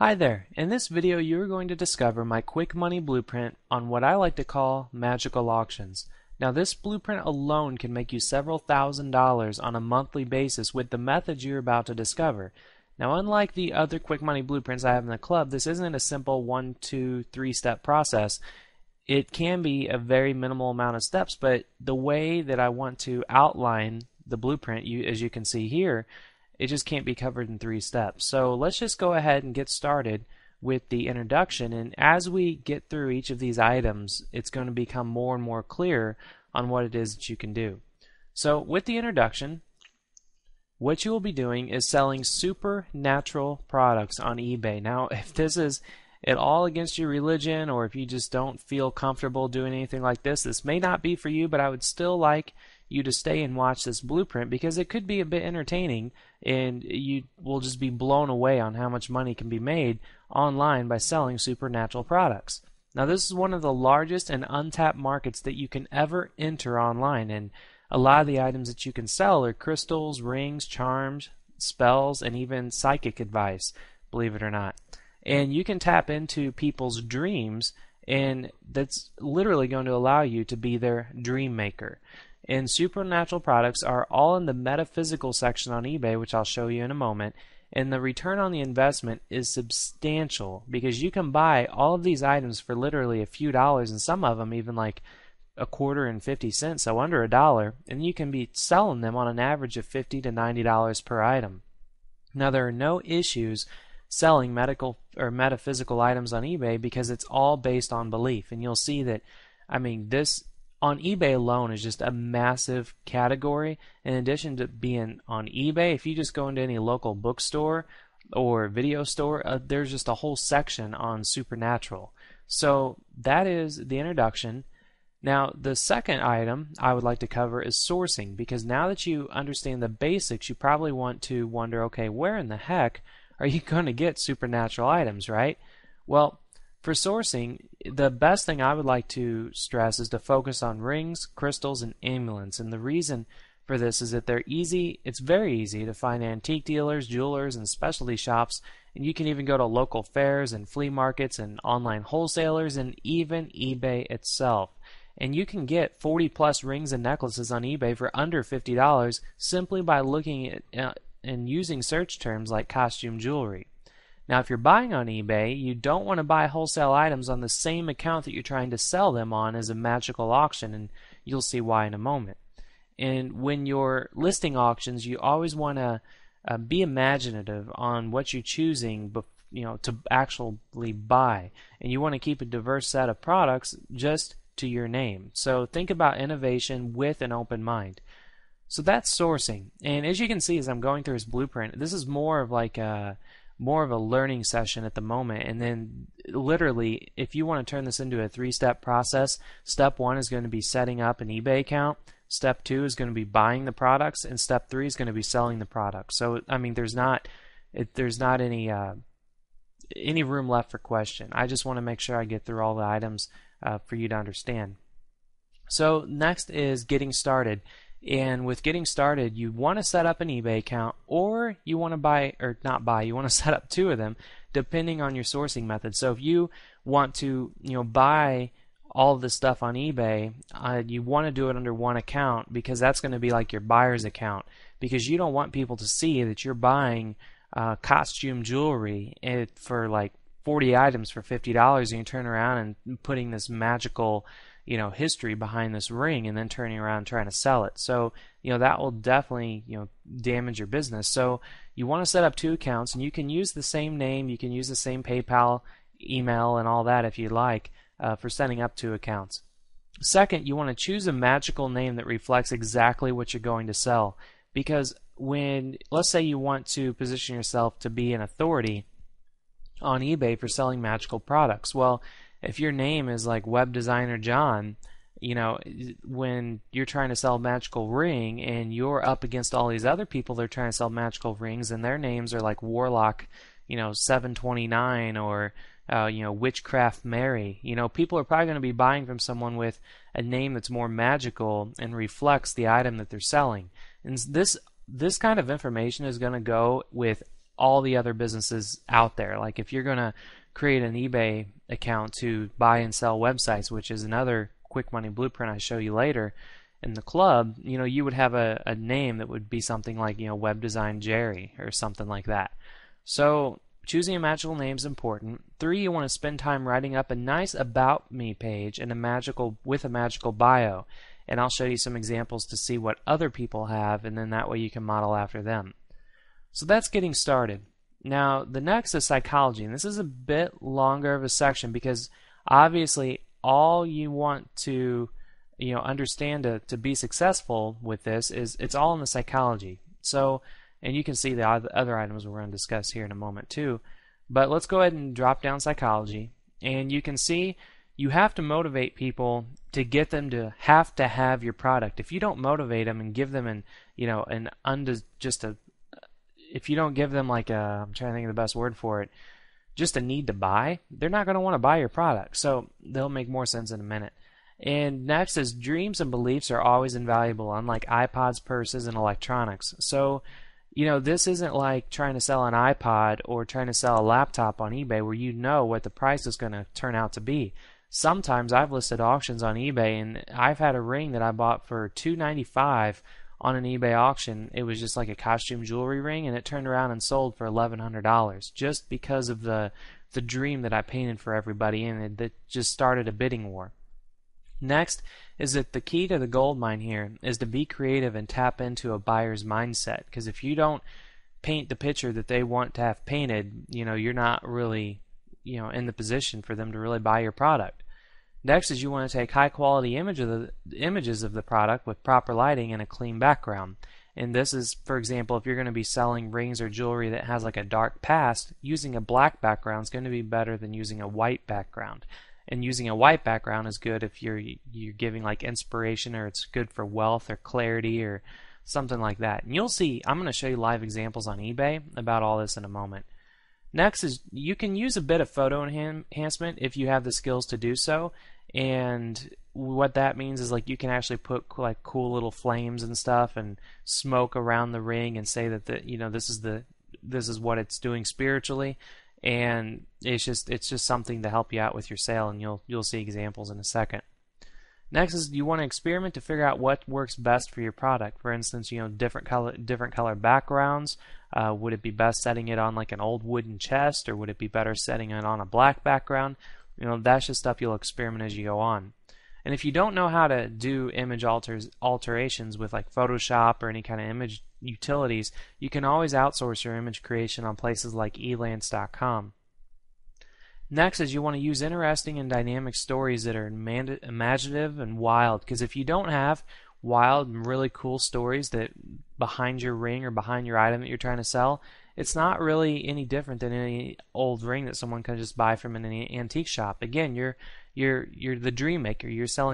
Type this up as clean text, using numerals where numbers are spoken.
Hi there. In this video you are going to discover my quick money blueprint on what I like to call magical auctions. Now this blueprint alone can make you several $1,000s on a monthly basis with the methods you're about to discover. Now unlike the other quick money blueprints I have in the club, this isn't a simple 1, 2, 3 step process. It can be a very minimal amount of steps, but the way that I want to outline the blueprint, as you can see here, it just can't be covered in 3 steps. So let's just go ahead and get started with the introduction, and as we get through each of these items it's going to become more and more clear on what it is that you can do. So with the introduction, what you will be doing is selling supernatural products on eBay. Now if this is at all against your religion, or if you just don't feel comfortable doing anything like this may not be for you, but I would still like you to stay and watch this blueprint because it could be a bit entertaining and you will just be blown away on how much money can be made online by selling supernatural products. Now this is one of the largest and untapped markets that you can ever enter online, and a lot of the items that you can sell are crystals, rings, charms, spells, and even psychic advice, believe it or not. And you can tap into people's dreams, and that's literally going to allow you to be their dream maker. And supernatural products are all in the metaphysical section on eBay, which I'll show you in a moment, and the return on the investment is substantial because you can buy all of these items for literally a few dollars, and some of them even like a quarter and 50 cents, so under $1, and you can be selling them on an average of $50 to $90 per item. Now there are no issues selling medical or metaphysical items on eBay because it's all based on belief, and you'll see that this on eBay alone is just a massive category. In addition to being on eBay, if you just go into any local bookstore or video store, there's just a whole section on supernatural. So that is the introduction. Now the second item I would like to cover is sourcing, because now that you understand the basics, you probably want to wonder, okay, where in the heck are you going to get supernatural items, right? Well, for sourcing, the best thing I would like to stress is to focus on rings, crystals, and amulets. And the reason for this is that they're easy. It's very easy to find antique dealers, jewelers, and specialty shops. And you can even go to local fairs and flea markets and online wholesalers and even eBay itself. And you can get 40 plus rings and necklaces on eBay for under $50 simply by looking at and using search terms like costume jewelry. Now if you're buying on eBay, you don't want to buy wholesale items on the same account that you're trying to sell them on as a magical auction, and you'll see why in a moment. And when you're listing auctions, you always want to be imaginative on what you're choosing to actually buy, and you want to keep a diverse set of products just to your name. So think about innovation with an open mind. So that's sourcing, and as you can see as I'm going through his blueprint, this is more of a learning session at the moment. And then literally if you want to turn this into a 3-step process, step 1 is going to be setting up an eBay account, step 2 is going to be buying the products, and step 3 is going to be selling the products. So there's not any room left for question. I just want to make sure I get through all the items for you to understand. So next is getting started. And with getting started, you want to set up an eBay account, or you want to you want to set up 2 of them depending on your sourcing method. So if you want to buy all of this stuff on eBay, you want to do it under one account, because that's going to be like your buyer's account, because you don't want people to see that you're buying costume jewelry for like 40 items for $50, and you turn around and putting this magical history behind this ring and then turning around and trying to sell it. So that will definitely damage your business. So you want to set up 2 accounts, and you can use the same name, you can use the same PayPal email and all that if you like for setting up 2 accounts. Second, you want to choose a magical name that reflects exactly what you're going to sell, because let's say you want to position yourself to be an authority on eBay for selling magical products. Well, if your name is like Web Designer John, when you're trying to sell a magical ring and you're up against all these other people that are trying to sell magical rings, and their names are like Warlock 729 or Witchcraft Mary, people are probably going to be buying from someone with a name that's more magical and reflects the item that they're selling. And this kind of information is going to go with all the other businesses out there. Like if you're going to create an eBay account to buy and sell websites, which is another quick money blueprint I show you later in the club, you would have a name that would be something like, Web Design Jerry or something like that. So choosing a magical name is important. 3, you want to spend time writing up a nice About Me page and with a magical bio. And I'll show you some examples to see what other people have, and then that way you can model after them. So that's getting started. Now the next is psychology, and this is a bit longer of a section because obviously all you want to understand to be successful with this is it's all in the psychology. So, and you can see the other items we're going to discuss here in a moment too. But let's go ahead and drop down psychology, and you can see you have to motivate people to get them to have your product. If you don't motivate them and give them if you don't give them like I'm trying to think of the best word for it, just a need to buy, they're not going to want to buy your product. So they'll make more sense in a minute. And next is dreams and beliefs are always invaluable, unlike iPods, purses, and electronics. So, this isn't like trying to sell an iPod or trying to sell a laptop on eBay where you know what the price is going to turn out to be. Sometimes I've listed auctions on eBay, and I've had a ring that I bought for $295 on an eBay auction. It was just like a costume jewelry ring, and it turned around and sold for $1,100 just because of the dream that I painted for everybody, and it just started a bidding war. Next is that the key to the gold mine here is to be creative and tap into a buyer's mindset, because if you don't paint the picture that they want to have painted, you're not really in the position for them to really buy your product. Next is you want to take high quality images of the product with proper lighting and a clean background. And this is, for example, if you're going to be selling rings or jewelry that has like a dark past, using a black background is going to be better than using a white background. And using a white background is good if you're giving like inspiration, or it's good for wealth or clarity or something like that. And you'll see, I'm going to show you live examples on eBay about all this in a moment. Next is you can use a bit of photo enhancement if you have the skills to do so. And what that means is like you can actually put like cool little flames and stuff and smoke around the ring and say that this is what it's doing spiritually. And it's just something to help you out with your sale, and you'll see examples in a second. Next is you want to experiment to figure out what works best for your product. For instance, different color backgrounds. Would it be best setting it on like an old wooden chest, or would it be better setting it on a black background? That's just stuff you'll experiment as you go on. And if you don't know how to do image alterations with like Photoshop or any kind of image utilities, you can always outsource your image creation on places like elance.com. Next is you want to use interesting and dynamic stories that are imaginative and wild, because if you don't have wild and really cool stories that behind your ring or behind your item that you're trying to sell, it's not really any different than any old ring that someone can just buy from an antique shop. Again, you're the dream maker. You're selling